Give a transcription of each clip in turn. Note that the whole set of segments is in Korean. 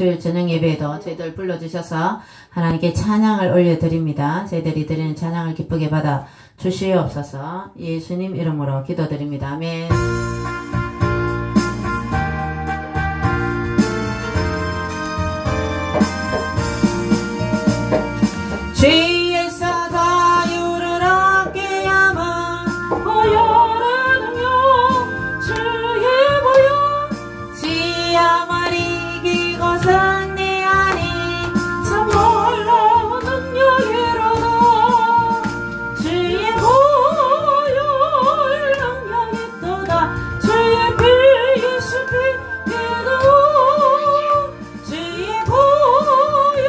주일 저녁 예배에도 저희들 불러주셔서 하나님께 찬양을 올려드립니다. 저희들이 드리는 찬양을 기쁘게 받아 주시옵소서. 예수님 이름으로 기도드립니다. 아멘. 죄에서 자유를 얻게 함은 보혈의 능력 주의 보혈 시험을 이기고 승리하니 참 놀라운 능력이로다. 주의 보혈 능력이 있도다. 주의 피 예수 피 믿어 주의 보혈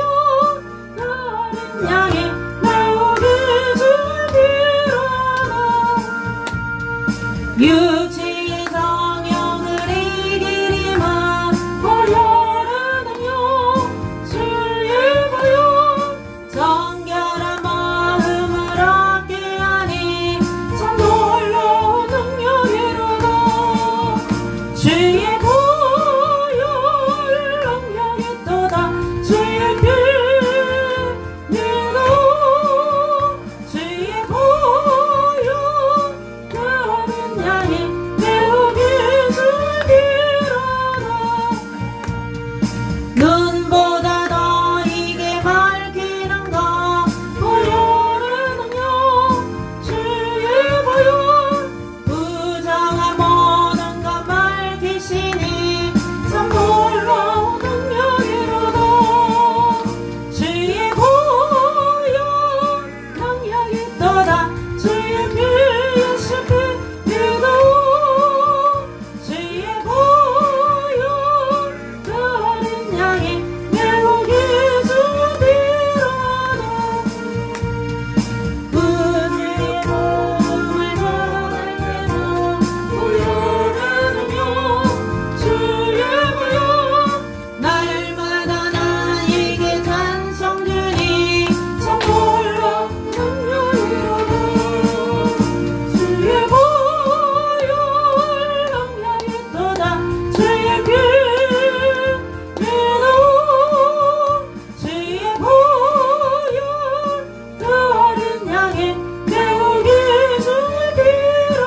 양이 매우기 주비로다. 육체의 성령을 이기리만 보혈의 능력 주의 보혈 정결한 마음을 얻게 하니 참 놀라운 능력이로다. 주의 보혈 능력이 있도다. 주의 피 눈보다 더 이게 밝히는 것 보혈의 능력 주의 보혈 부정한 모든 것 밝히시니 참 놀라운 능력이로다. 주의 보혈 능력이 있도다. 주의 피 예수 피 믿어 주의 보혈 다른 양이 매우기 주비로다. 그들의 몸을 전하게도 보혈의 능력 주의 보혈 날마다 나에게 찬송 주니 참 놀라운 능력이로다. 주의 보혈 능력이 있도다. 주의 피 믿어 주의 보혈 다른 양이 매우기 주비로다.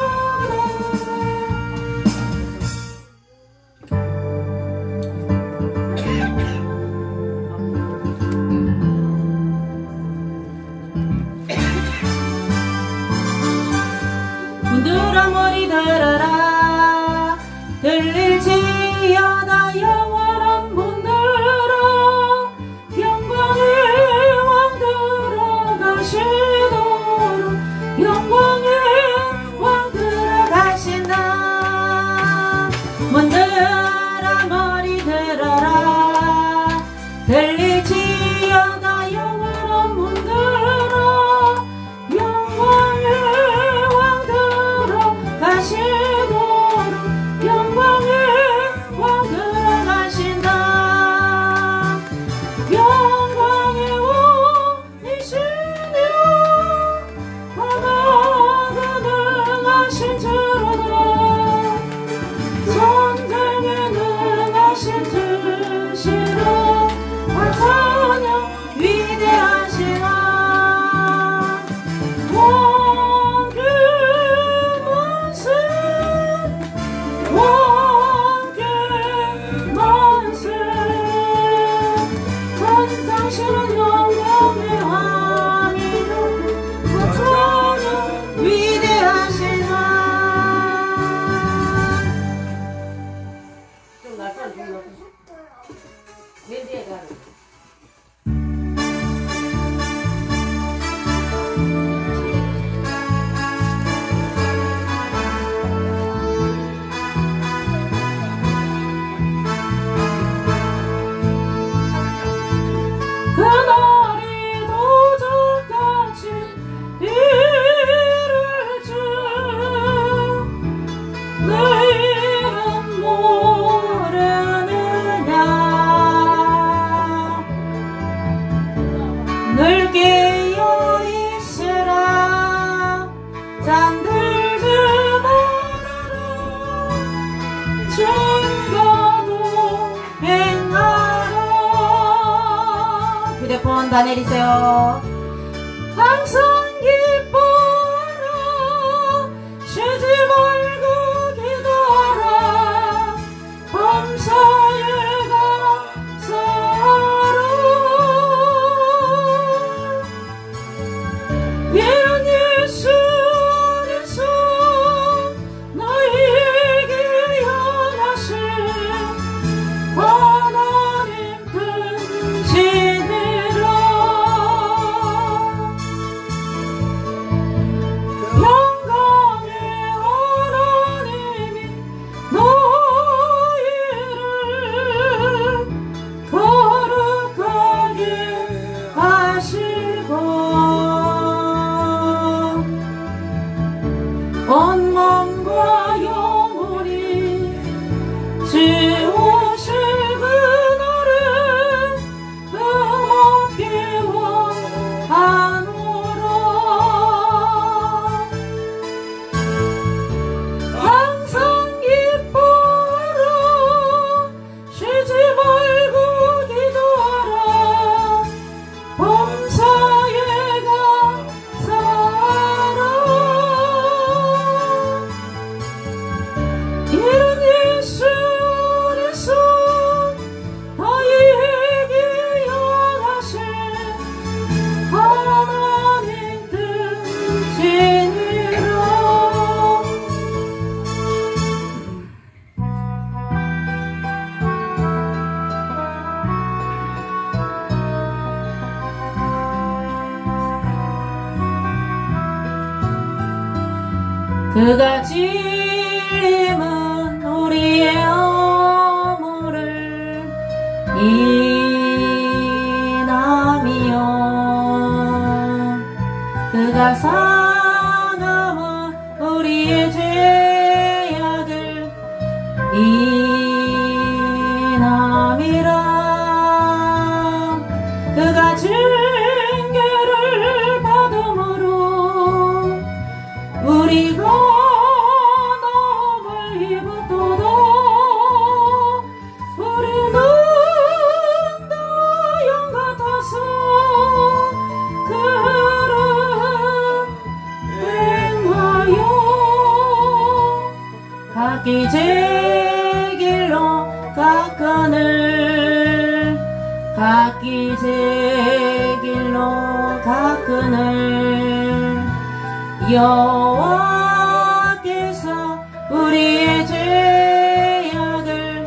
문들어 머리 들어라 들릴지어다 영원한 문들어 영광의 왕 들어가시도록 영광의 왕 들어가신다. 문들어 머리 들어라 들릴지어다 영원한 문들어 영광의 왕 들어가시도록 영광의 왕 들어가신다. 영광의 왕이시며 바다가 능하신 주로다. 전쟁에 능하신 주시라 찬양 위대하시라. 왕의 만세 왕의 만세 전상시는 영광의 왕이라 찬양 위대하시라. 그날이 도적같이 이룰 줄 내일은 모르느냐. 손 다 내리세요. 항상 기뻐하라 쉬지 말고 기도하라 범사에 감사하라 이런 예수 안에서 너희에게 연하신 하나님 등지니라 영광의 하나님이 너희를 거룩하게 하시고 온몸과 영혼이 지우실 그날에 음악기와 하노라 항상 기뻐하라 쉬지 말고 기도하라 범사에 감사하라 이런 예수 안에서 너희에게 연하신 하나님 등지니라 그가 짊은 우리의 허물을 인함이요 그가 상함은 우리의 죄악을 인함이라 그가 징계를 받음으로 우리가 나음을 입었도다 우리는 다 영 같아서 그를 행하여 각기 제 길로 가끈을 각기 제 길로 가끈을 여호와께서 우리의 죄악을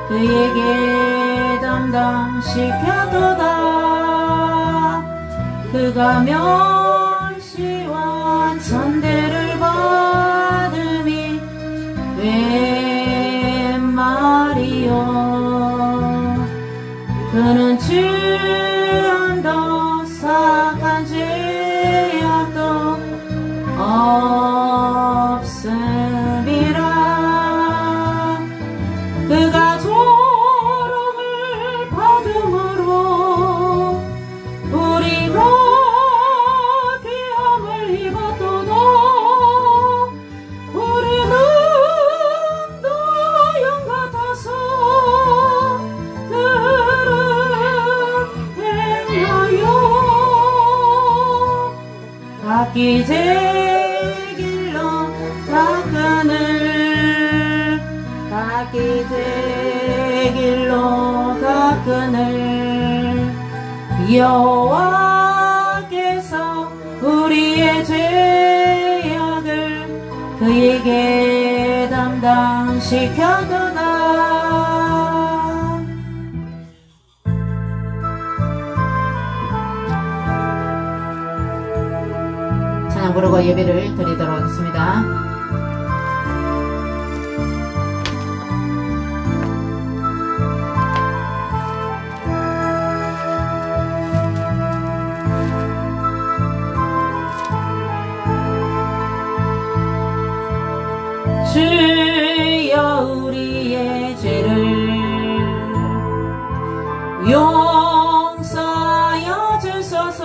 그에게 담당시켰도다 그가 멸시와 천대를 받음이 웬 말이요 그는 죄악도 사악한 죄악도 없음이라 그가 조롱을 받음으로 우리가 비함을 입었도다 우리는 다 영 같아서 그를 행하여 각기 제 길로 가끈을 각기 제 길로 가끈을 여호와께서 우리의 죄악을 그에게 담당시켰도다 찬양 부르고 예배를 드리도록 하겠습니다. 주여 우리의 죄를 용서하여 주소서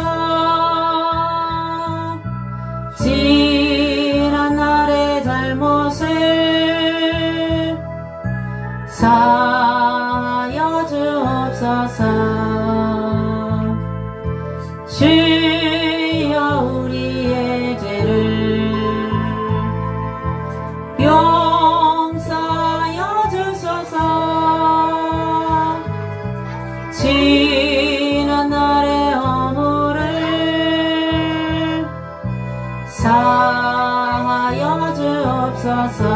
지난 날의 잘못을 사하여 주옵소서 주여 우리의 죄를 용서하여 주소서. 지난 날의 허물을 사하여 주옵소서.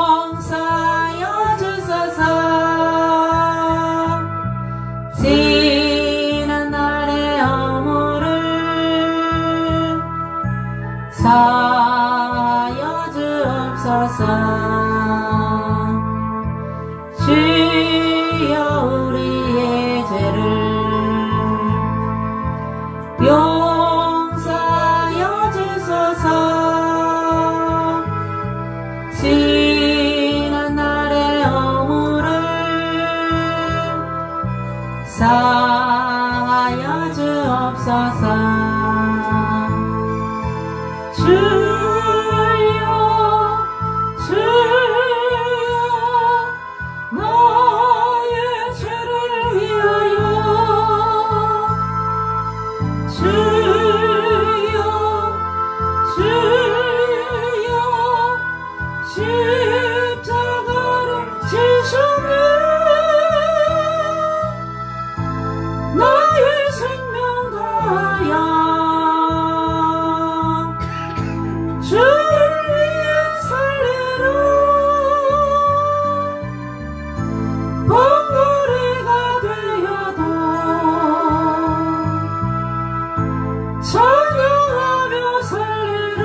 용서하여 주소서. 지난 날의 허물을 사하여 주옵소서. 주여 우리의 죄를 용서하여 주소서. 지난 날의 허물을 사하여 주옵소서. 주여 나의 죄를 위하여 주여 십자가를 지셨네. 나의 생명 다하여 주를 위해 살리라. 번거리가 되어도 찬양하며 살리라.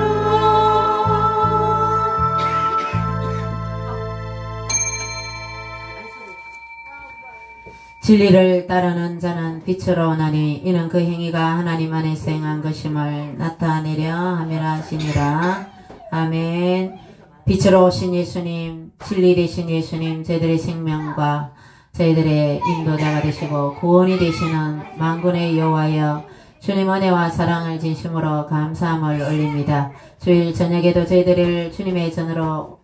진리를 따르는 자는 빛으로 오나니 이는 그 행위가 하나님 안에서 행한 것임을 나타내려 함이라 하시니라. 아멘. 빛으로 오신 예수님, 진리 되신 예수님, 저희들의 생명과 저희들의 인도자가 되시고 구원이 되시는 만군의 여호와여, 주님 은혜와 사랑을 진심으로 감사함을 올립니다. 주일 저녁에도 저희들을 주님의 전으로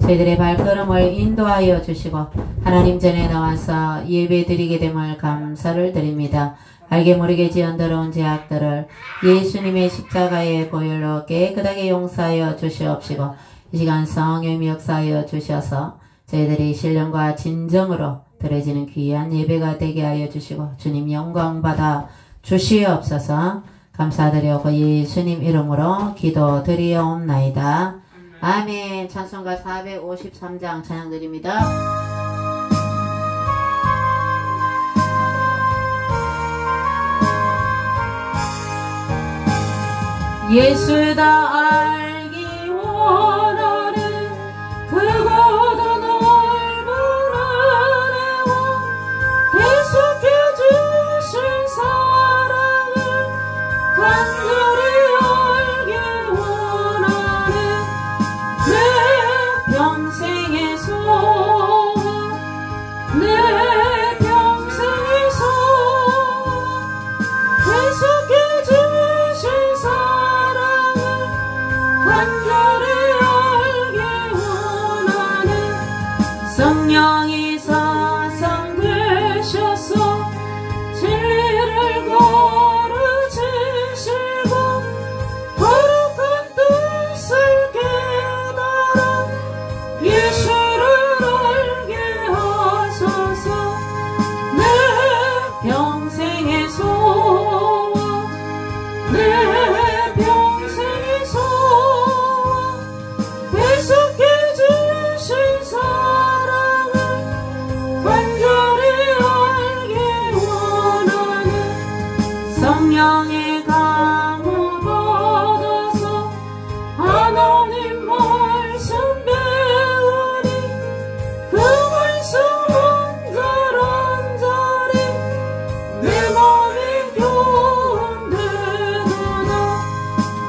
저희들의 발걸음을 인도하여 주시고 하나님 전에 나와서 예배드리게 됨을 감사를 드립니다. 알게 모르게 지은 더러운 죄악들을 예수님의 십자가의 보혈로 깨끗하게 용서하여 주시옵시고 이 시간 성령이 역사하여 주셔서 저희들이 신령과 진정으로 드려지는 귀한 예배가 되게 하여 주시고 주님 영광 받아 주시옵소서. 감사드리고 예수님 이름으로 기도드리옵나이다. 아멘. 찬송가 453장 찬양드립니다. 예수다 알기 원하는 그보다 넓은 은혜와 계속해 주신 사랑을 간절히 알기 원하는 내 평생의 소원, 내 평생의 소원, 계속해 주신 사랑을 성령의 강호 받아서 하나님 말씀 배우니 그 말씀 한자리 내 맘이 교훈되도다.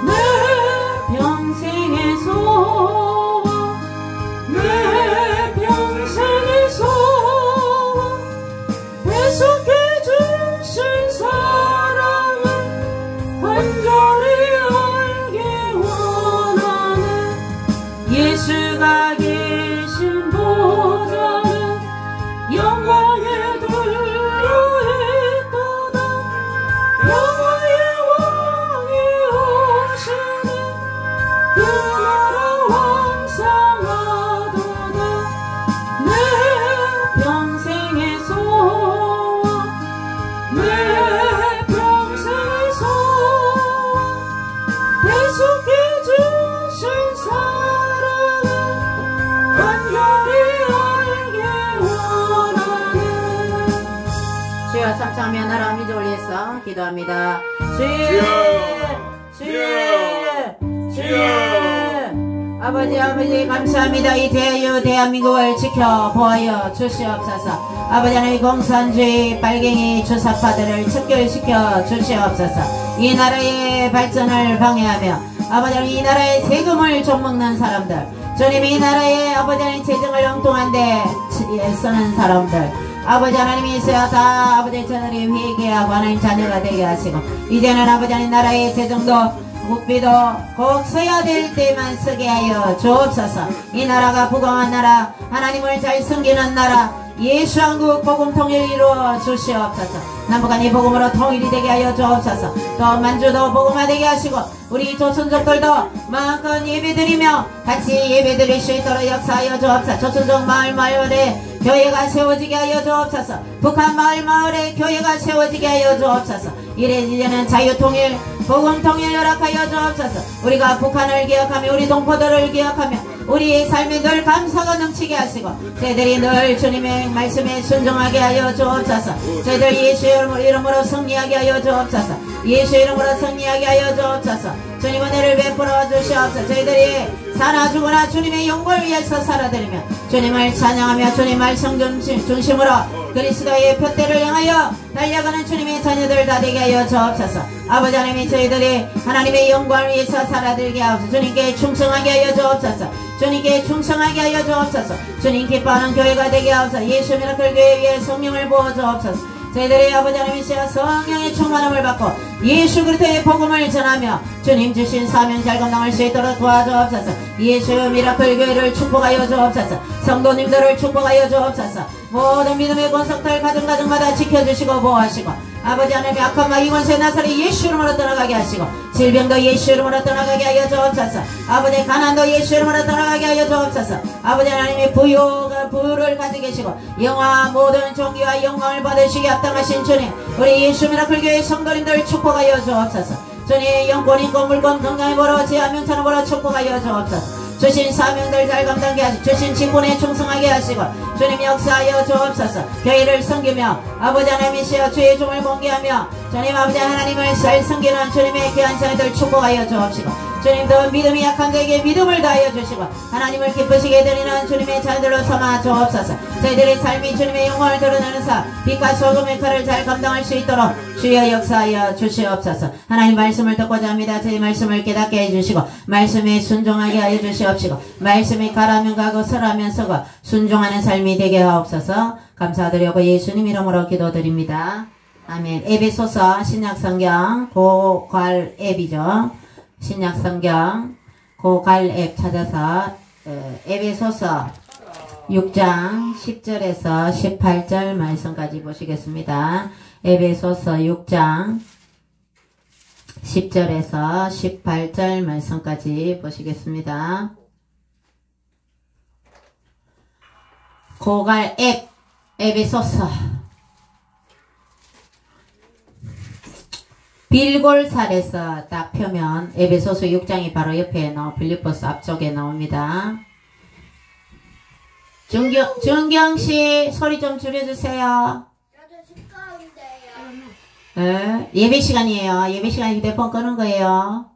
내 평생의 소원 내 평생의 소원 배속해 주신 사랑을 간절히 알게 원하네. 예수가 계신 보좌는 영광에 둘러있도다. 영광의 왕이 오시니 그 나라 왕성하도다. 내 평생의 소원 내 평생의 소원 배속해 주신 사랑을 간절히 알게 원하네. 주여 삼창면 나라 민족 위해서 기도합니다. 주여 아버지 감사합니다. 이 대한민국을 지켜보아여 주시옵소서. 아버지 하나님 공산주의 빨갱이 주사파들을 척결시켜 주시옵소서. 이 나라의 발전을 방해하며 아버지 하나님 이 나라의 세금을 좀먹는 사람들, 주님 이 나라의 아버지 하나님 재정을 엉뚱한데 쓰는 사람들, 아버지 하나님이 있어야 다 아버지 저들이 회개하고 하나님 자녀가 되게 하시고, 이제는 아버지 하나님 나라의 재정도 국비도 꼭 써야 될 때만 쓰게 하여 주옵소서. 이 나라가 부강한 나라, 하나님을 잘 섬기는 나라, 예수한국 복음 통일 이루어 주시옵소서. 남북한이 복음으로 통일이 되게 하여 주옵소서. 또 만주도 복음화되게 하시고 우리 조선족들도 마음껏 예배드리며 같이 예배드릴 수 있도록 역사하여 주옵소서. 조선족 마을마을에 교회가 세워지게 하여 주옵소서. 북한 마을마을에 교회가 세워지게 하여 주옵소서. 이제는 자유통일 복음통일 허락하여 주옵소서. 우리가 북한을 기억하며 우리 동포들을 기억하며 우리의 삶에 늘 감사가 넘치게 하시고 저희들이 늘 주님의 말씀에 순종하게 하여 주옵소서. 저희들 예수 이름으로 승리하게 하여 주옵소서. 예수 이름으로 승리하게 하여 주옵소서. 주님 은혜를 베풀어 주시옵소서. 저희들이 사나 죽으나 주님의 영광을 위해서 살아드리며 주님을 찬양하며 주님 말씀 중심으로 그리스도의 표대를 향하여 달려가는 주님의 자녀들 다 되게 하여 주옵소서. 아버지 하나님이 저희들이 하나님의 영광을 위해서 살아들게 하옵소서. 주님께 충성하게 하여 주옵소서. 주님께 충성하게 하여 주옵소서. 주님 기뻐하는 교회가 되게 하옵소서. 예수 미라클 교회 위에 성령을 부어 주옵소서. 저희들의 아버지 하나님이시여 성령의 충만함을 받고 예수 그리스도의 복음을 전하며 주님 주신 사명 잘 감당할 수 있도록 도와주옵소서. 예수 미라클 교회를 축복하여 주옵소서. 성도님들을 축복하여 주옵소서. 모든 믿음의 권속들 가정가정마다 지켜주시고 보호하시고 아버지 하나님의 악한 마귀 권세 나사렛 예수 이름으로 떠나가게 하시고 질병도 예수 이름으로 떠나가게 하여 주옵소서. 아버지 가난도 예수 이름으로 떠나가게 하여 주옵소서. 아버지 하나님의 부를 가지고 계시고 영화 모든 종기와 영광을 받으시기 합당하신 주님, 우리 예수 미라클 교회 성도님들 축복하여 주옵소서. 주님 영권 인권 물권 건강에 보러 지하 명찬을 보러 축복하여 주옵소서. 주신 사명들 잘 감당하게 하시고 주신 직분에 충성하게 하시고 주님 역사하여 주옵소서. 교회를 섬기며 아버지 하나님이시여 주의 종을 공개하며 주님 아버지 하나님을 잘 섬기는 주님의 귀한 자녀들 축복하여 주옵시고 주님도 믿음이 약한 자에게 믿음을 다하여 주시고 하나님을 기쁘시게 드리는 주님의 자녀들로 삼아 주옵소서. 저희들의 삶이 주님의 영광을 드러내는 사 빛과 소금의 칼을 잘 감당할 수 있도록 주여 역사하여 주시옵소서. 하나님 말씀을 듣고자 합니다. 저희 말씀을 깨닫게 해주시고 말씀에 순종하게 하여 주시옵시고 말씀에 가라면 가고 서라면 서고 순종하는 삶이 되게 하옵소서. 감사드리고 예수님 이름으로 기도드립니다. 아멘. 에베소서 신약성경 고갈 앱이죠. 신약성경 고갈 앱 찾아서 에베소서 6장 10절에서 18절 말씀까지 보시겠습니다. 에베소서 6장 10절에서 18절 말씀까지 보시겠습니다. 고갈 앱 에베소서 빌골살에서 딱 펴면 에베소서 6장이 바로 옆에 빌립보서 앞쪽에 나옵니다. 준경씨 소리 좀 줄여주세요. 저도 집 가운데요. 예배 시간이에요. 예배 시간에 휴대폰 끄는 거예요.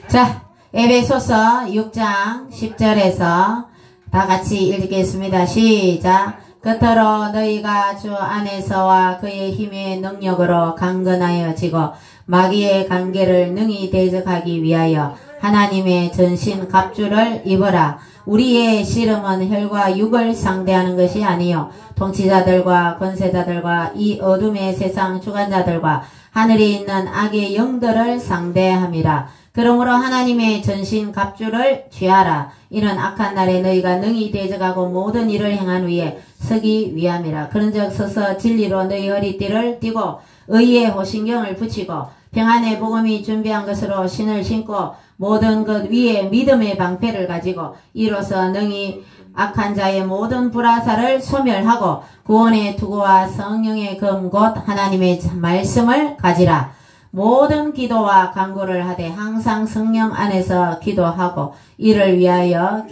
자, 에베소서 6장 10절에서 다 같이 읽겠습니다. 시작. 그토록 너희가 주 안에서와 그의 힘의 능력으로 강건하여 지고 마귀의 관계를 능히 대적하기 위하여 하나님의 전신 갑주를 입어라. 우리의 씨름은 혈과 육을 상대하는 것이 아니요 통치자들과 권세자들과 이 어둠의 세상 주관자들과 하늘에 있는 악의 영들을 상대함이라. 그러므로 하나님의 전신 갑주를 취하라. 이는 악한 날에 너희가 능히 대적하고 모든 일을 행한 후에 서기 위함이라. 그런즉 서서 진리로 너희 허리띠를 띠고 의의 호신경을 붙이고 평안의 복음이 준비한 것으로 신을 신고 모든 것 위에 믿음의 방패를 가지고 이로써 능히 악한 자의 모든 불화살을 소멸하고 구원의 투구와 성령의 검 곧 하나님의 말씀을 가지라. 모든 기도와 간구를 하되 항상 성령 안에서 기도하고 이를 위하여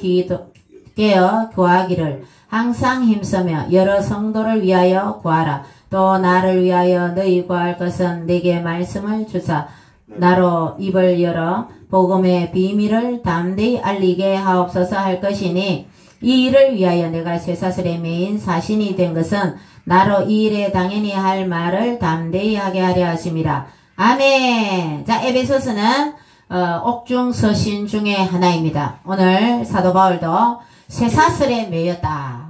깨어 구하기를 항상 힘쓰며 여러 성도를 위하여 구하라. 또 나를 위하여 너희 구할 것은 내게 말씀을 주사 나로 입을 열어 복음의 비밀을 담대히 알리게 하옵소서 할 것이니 이 일을 위하여 내가 쇠사슬의 메인 사신이 된 것은 나로 이 일에 당연히 할 말을 담대히 하게 하려 하심이라. 아멘. 자, 에베소서는 옥중 서신 중에 하나입니다. 오늘 사도 바울도 쇠사슬에 매였다.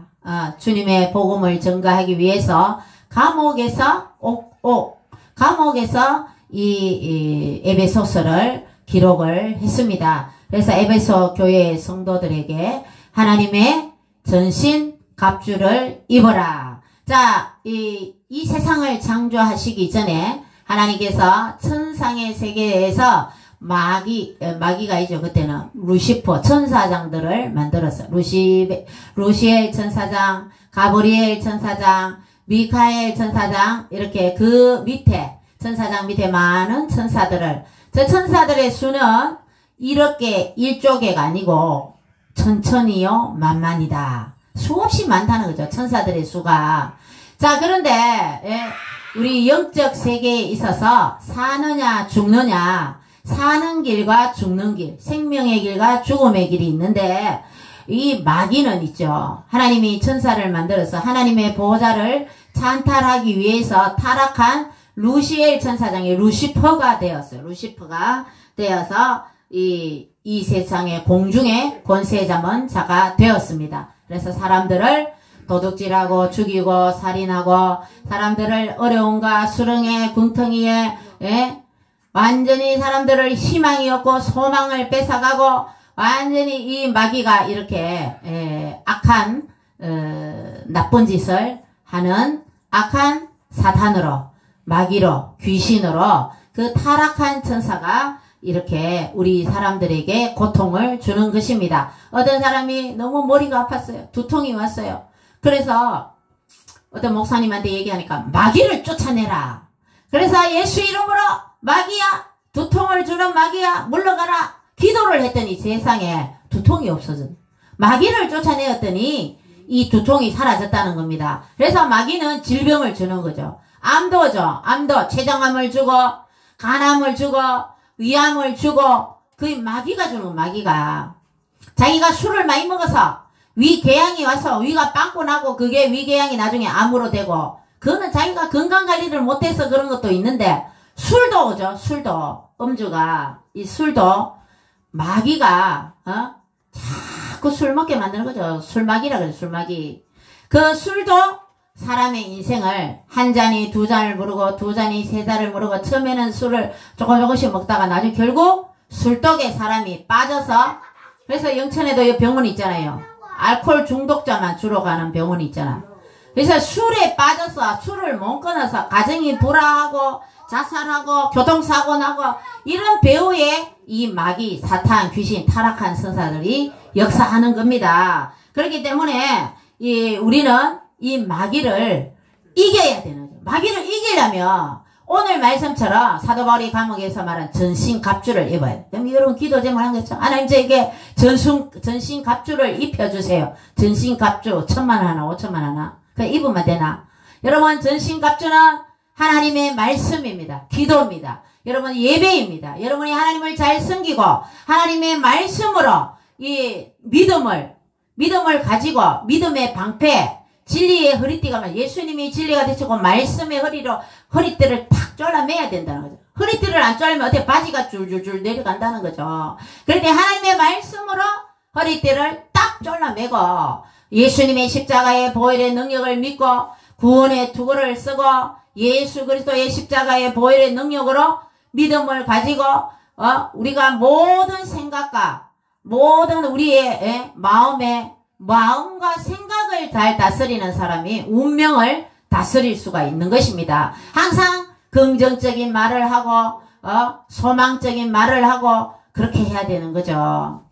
주님의 복음을 전가하기 위해서 감옥에서 이 에베소서를 기록을 했습니다. 그래서 에베소 교회의 성도들에게 하나님의 전신 갑주를 입어라. 자, 이 세상을 창조하시기 전에 하나님께서 천상의 세계에서 마귀가 있죠. 그때는 루시퍼 천사장들을 만들었어요. 루시엘 천사장, 가브리엘 천사장, 미카엘 천사장, 이렇게 그 밑에 천사장 밑에 많은 천사들을, 저 천사들의 수는 이렇게 일조개가 아니고 천천히요 만만이다. 수없이 많다는 거죠. 천사들의 수가. 자, 그런데 우리 영적 세계에 있어서 사느냐 죽느냐, 사는 길과 죽는 길, 생명의 길과 죽음의 길이 있는데 이 마귀는 있죠. 하나님이 천사를 만들어서 하나님의 보호자를 찬탈하기 위해서 타락한 루시엘 천사장이 루시퍼가 되었어요. 루시퍼가 되어서 이 세상의 공중의 권세자문 자가 되었습니다. 그래서 사람들을 도둑질하고 죽이고 살인하고 사람들을 어려움과 수렁에 궁텅이에 완전히 사람들을 희망이 없고 소망을 뺏어가고 완전히 이 마귀가 이렇게 악한 나쁜 짓을 하는 악한 사탄으로 마귀로 귀신으로 그 타락한 천사가 이렇게 우리 사람들에게 고통을 주는 것입니다. 어떤 사람이 너무 머리가 아팠어요. 두통이 왔어요. 그래서 어떤 목사님한테 얘기하니까 마귀를 쫓아내라. 그래서 예수 이름으로 마귀야, 두통을 주는 마귀야, 물러가라. 기도를 했더니 세상에 두통이 없어졌어. 마귀를 쫓아내었더니 이 두통이 사라졌다는 겁니다. 그래서 마귀는 질병을 주는 거죠. 암도죠. 암도, 췌장암을 주고 간암을 주고 위암을 주고 그 마귀가 주는 마귀가. 자기가 술을 많이 먹어서 위궤양이 와서 위가 빵꾸 나고 그게 위궤양이 나중에 암으로 되고 그거는 자기가 건강관리를 못해서 그런 것도 있는데 술도 오죠. 술도. 음주가. 이 술도 마귀가 자꾸 술 먹게 만드는 거죠. 술마귀라 그래요. 술마귀. 그 술도 사람의 인생을 한 잔이 두 잔을 무르고 두 잔이 세 잔을 무르고 처음에는 술을 조금씩 먹다가 나중에 결국 술독에 사람이 빠져서 그래서 영천에도 병원 있잖아요. 알코올 중독자만 주로 가는 병원이 있잖아. 그래서 술에 빠져서 술을 못 끊어서 가정이 불화하고 자살하고 교통사고 나고 이런 배후에 이 마귀, 사탄, 귀신, 타락한 선사들이 역사하는 겁니다. 그렇기 때문에 우리는 이 마귀를 이겨야 되는 거죠. 마귀를 이기려면 오늘 말씀처럼 사도 바울이 감옥에서 말한 전신 갑주를 입어야 돼요. 그럼 여러분 기도 제목 한 거죠. 하나님 저에게 전신 갑주를 입혀주세요. 전신 갑주 1,000만 하나 5,000만 하나 그 입으면 되나? 여러분 전신 갑주는 하나님의 말씀입니다. 기도입니다. 여러분 예배입니다. 여러분이 하나님을 잘 섬기고 하나님의 말씀으로 이 믿음을 가지고 믿음의 방패, 진리의 허리띠가 예수님이 진리가 되시고 말씀의 허리띠를 탁 졸라매야 된다는 거죠. 허리띠를 안 졸면 어떻게 바지가 줄줄줄 내려간다는 거죠. 그럴 때 하나님의 말씀으로 허리띠를 딱 졸라매고 예수님의 십자가의 보혈의 능력을 믿고 구원의 투구를 쓰고 예수 그리스도의 십자가의 보혈의 능력으로 믿음을 가지고 우리가 모든 생각과 모든 우리의 마음과 생각을 잘 다스리는 사람이 운명을 다스릴 수가 있는 것입니다. 항상 긍정적인 말을 하고 소망적인 말을 하고 그렇게 해야 되는 거죠.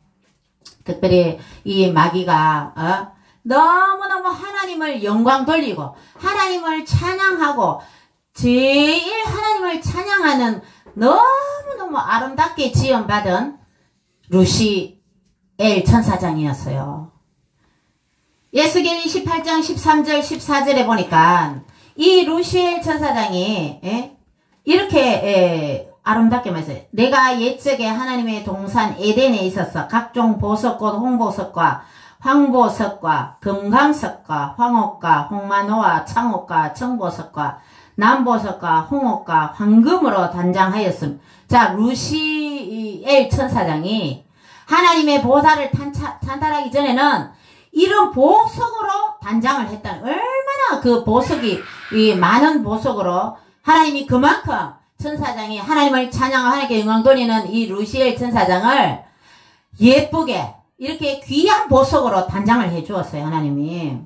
특별히 이 마귀가 너무너무 하나님을 영광 돌리고 하나님을 찬양하고 제일 하나님을 찬양하는 너무너무 아름답게 지음받은 루시엘 천사장이었어요. 에스겔 28장 13절 14절에 보니까 이 루시엘 천사장이 이렇게 아름답게 말했어요. 내가 옛적에 하나님의 동산 에덴에 있어서 각종 보석꽃 홍보석과 황보석과 금강석과 황옥과 홍마노와 창옥과 청보석과 남보석과 홍옥과 황금으로 단장하였음. 자, 루시엘 천사장이 하나님의 보좌를 찬탈하기 전에는 이런 보석으로 단장을 했다는, 얼마나 그 보석이 이 많은 보석으로 하나님이 그만큼 천사장이 하나님을 찬양하고 하나님께 영광 돌리는 이 루시엘 천사장을 예쁘게 이렇게 귀한 보석으로 단장을 해 주었어요. 하나님이.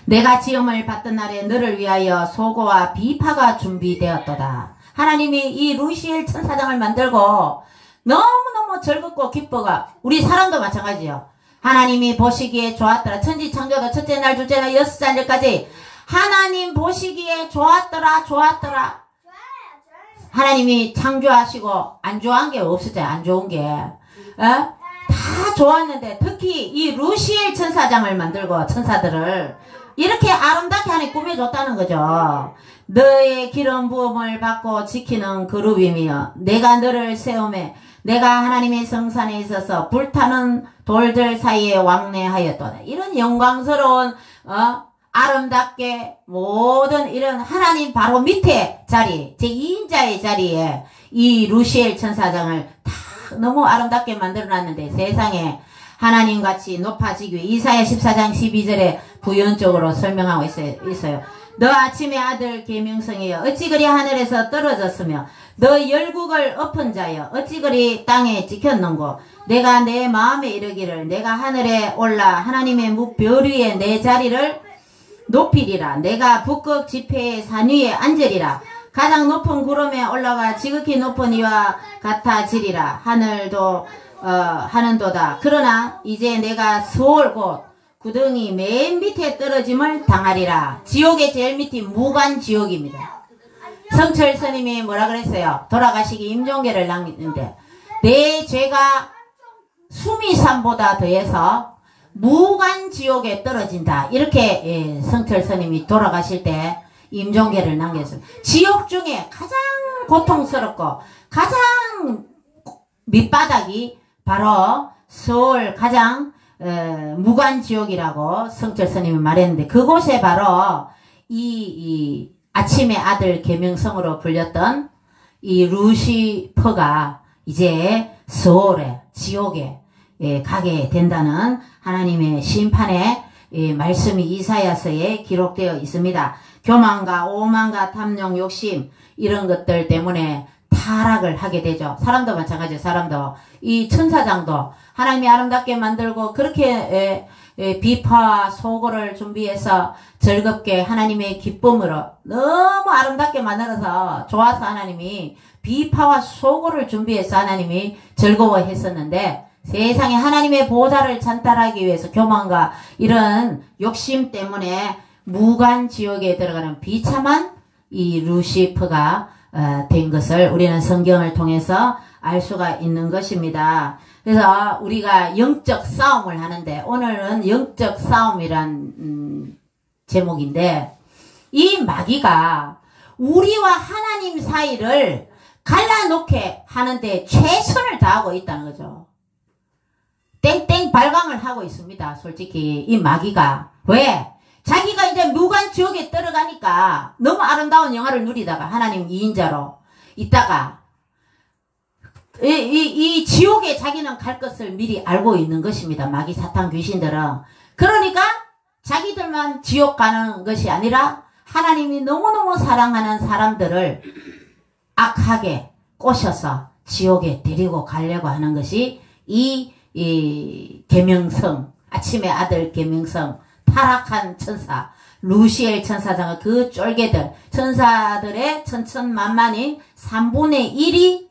내가 지음을 받던 날에 너를 위하여 소고와 비파가 준비되었도다. 하나님이 이 루시엘 천사장을 만들고 너무너무 즐겁고 기뻐가, 우리 사람도 마찬가지요. 하나님이 보시기에 좋았더라. 천지창조도 첫째 날 둘째 날 여섯째 날까지 하나님 보시기에 좋았더라. 하나님이 창조하시고 안 좋아한 게 없었잖아요. 안 좋은 게 다 좋았는데 특히 이 루시엘 천사장을 만들고 천사들을 이렇게 아름답게 하나님 꾸며줬다는 거죠. 너의 기름 부음을 받고 지키는 그룹이며 내가 너를 세우매 내가 하나님의 성산에 있어서 불타는 돌들 사이에 왕래하였도다. 이런 영광스러운 아름답게 모든 이런 하나님 바로 밑에 자리, 제2인자의 자리에 이 루시엘 천사장을 다 너무 아름답게 만들어놨는데 세상에 하나님같이 높아지기 위해 이사야 14장 12절에 부연적으로 설명하고 있어요. 너 아침의 아들 계명성이여 어찌 그리 하늘에서 떨어졌으며 너 열국을 엎은 자여 어찌 그리 땅에 찍혔는고 내가 내 마음에 이르기를 내가 하늘에 올라 하나님의 별 위에 내 자리를 높이리라. 내가 북극 지폐의 산 위에 앉으리라. 가장 높은 구름에 올라가 지극히 높은 이와 같아지리라. 하늘도 하는도다. 그러나 이제 내가 수월 곧 구덩이 맨 밑에 떨어짐을 당하리라. 지옥의 제일 밑이 무간지옥입니다. 성철 스님이 뭐라 그랬어요? 돌아가시기 임종계를 남겼는데 내 죄가 수미산보다 더해서 무간지옥에 떨어진다. 이렇게 성철 스님이 돌아가실 때 임종계를 남겼습니다. 지옥 중에 가장 고통스럽고 가장 밑바닥이 바로 서울 가장 무간지옥이라고 성철 스님이 말했는데 그곳에 바로 이 아침의 아들 계명성으로 불렸던 이 루시퍼가 이제 서울에 지옥에 가게 된다는 하나님의 심판의 말씀이 이사야서에 기록되어 있습니다. 교만과 오만과 탐욕 욕심 이런 것들 때문에 타락을 하게 되죠. 사람도 마찬가지예요. 사람도 이 천사장도 하나님이 아름답게 만들고 그렇게 비파와 소고를 준비해서 즐겁게 하나님의 기쁨으로 너무 아름답게 만들어서 좋아서 하나님이 비파와 소고를 준비해서 하나님이 즐거워했었는데 세상에 하나님의 보좌를 찬탈하기 위해서 교만과 이런 욕심 때문에 무간지옥에 들어가는 비참한 이 루시퍼가 된 것을 우리는 성경을 통해서 알 수가 있는 것입니다. 그래서 우리가 영적 싸움을 하는데 오늘은 영적 싸움이란 제목인데 이 마귀가 우리와 하나님 사이를 갈라놓게 하는데 최선을 다하고 있다는 거죠. 땡땡 발광을 하고 있습니다. 솔직히 이 마귀가. 왜? 자기가 이제 무관 지옥에 들어가니까 너무 아름다운 영화를 누리다가 하나님 2인자로 있다가 이 지옥에 자기는 갈 것을 미리 알고 있는 것입니다. 마귀 사탄 귀신들은. 그러니까 자기들만 지옥 가는 것이 아니라 하나님이 너무너무 사랑하는 사람들을 악하게 꼬셔서 지옥에 데리고 가려고 하는 것이 이 계명성, 아침의 아들 계명성, 타락한 천사, 루시엘 천사장은 그 쫄개들, 천사들의 천천만만인 3분의 1이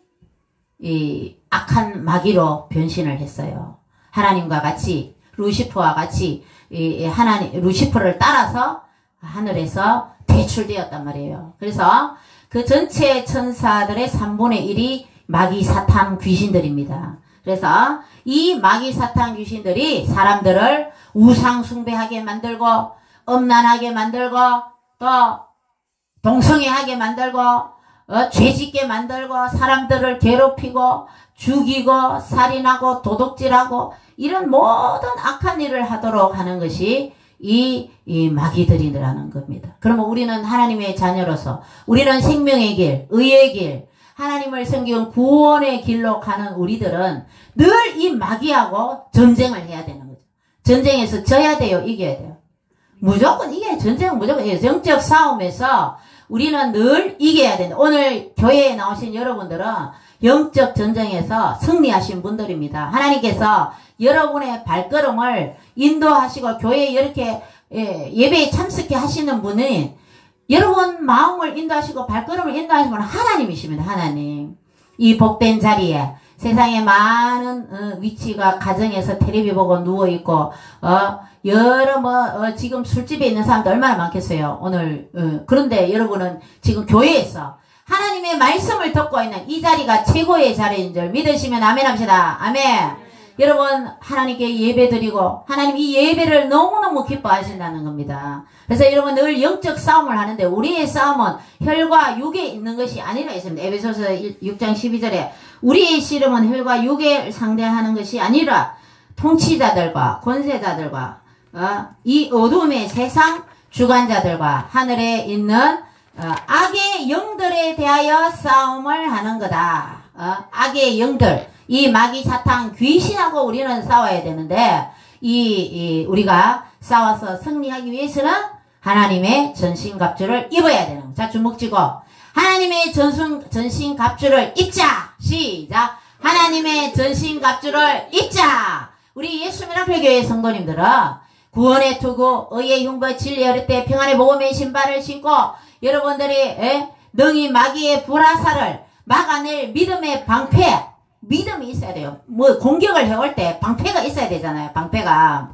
이 악한 마귀로 변신을 했어요. 하나님과 같이, 루시퍼와 같이 루시퍼를 따라서 하늘에서 퇴출되었단 말이에요. 그래서 그 전체 천사들의 3분의 1이 마귀 사탄 귀신들입니다. 그래서 이 마귀 사탄 귀신들이 사람들을 우상 숭배하게 만들고 엄난하게 만들고 또 동성애하게 만들고 죄짓게 만들고 사람들을 괴롭히고 죽이고 살인하고 도둑질하고 이런 모든 악한 일을 하도록 하는 것이 이 마귀들이라는 겁니다. 그러면 우리는 하나님의 자녀로서 우리는 생명의 길, 의의 길, 하나님을 섬기는 구원의 길로 가는 우리들은 늘 이 마귀하고 전쟁을 해야 되는 거죠. 전쟁에서 져야 돼요? 이겨야 돼요? 무조건 이겨야 전쟁은 무조건 이겨요. 영적 싸움에서 우리는 늘 이겨야 된다. 오늘 교회에 나오신 여러분들은 영적 전쟁에서 승리하신 분들입니다. 하나님께서 여러분의 발걸음을 인도하시고 교회에 이렇게 예배에 참석해 하시는 분은 여러분 마음을 인도하시고 발걸음을 인도하시는 분은 하나님이십니다. 하나님. 이 복된 자리에 세상에 많은 위치가 가정에서 텔레비 보고 누워있고 여러 지금 술집에 있는 사람도 얼마나 많겠어요. 오늘 그런데 여러분은 지금 교회에서 하나님의 말씀을 듣고 있는 이 자리가 최고의 자리인 줄 믿으시면 아멘 합시다. 아멘. 여러분 하나님께 예배드리고 하나님 이 예배를 너무너무 기뻐하신다는 겁니다. 그래서 여러분 늘 영적 싸움을 하는데 우리의 싸움은 혈과 육에 있는 것이 아니라 있습니다. 에베소서 6장 12절에 우리의 씨름은 혈과 육에 상대하는 것이 아니라 통치자들과 권세자들과 이 어둠의 세상 주관자들과 하늘에 있는 악의 영들에 대하여 싸움을 하는 거다. 악의 영들, 이 마귀 사탄 귀신하고 우리는 싸워야 되는데 우리가 싸워서 승리하기 위해서는 하나님의 전신갑주를 입어야 되는 거예요. 자, 주먹 쥐고 하나님의 전신갑주를 입자. 시작. 하나님의 전신갑주를 입자. 우리 예수민학교교회 성도님들은 구원의 투구, 의의 흉부, 진리의 어릴 평안의 복음의 신발을 신고 여러분들이 능히 마귀의 불화살을 막아낼 믿음의 방패, 믿음이 있어야 돼요. 뭐 공격을 해올 때 방패가 있어야 되잖아요. 방패가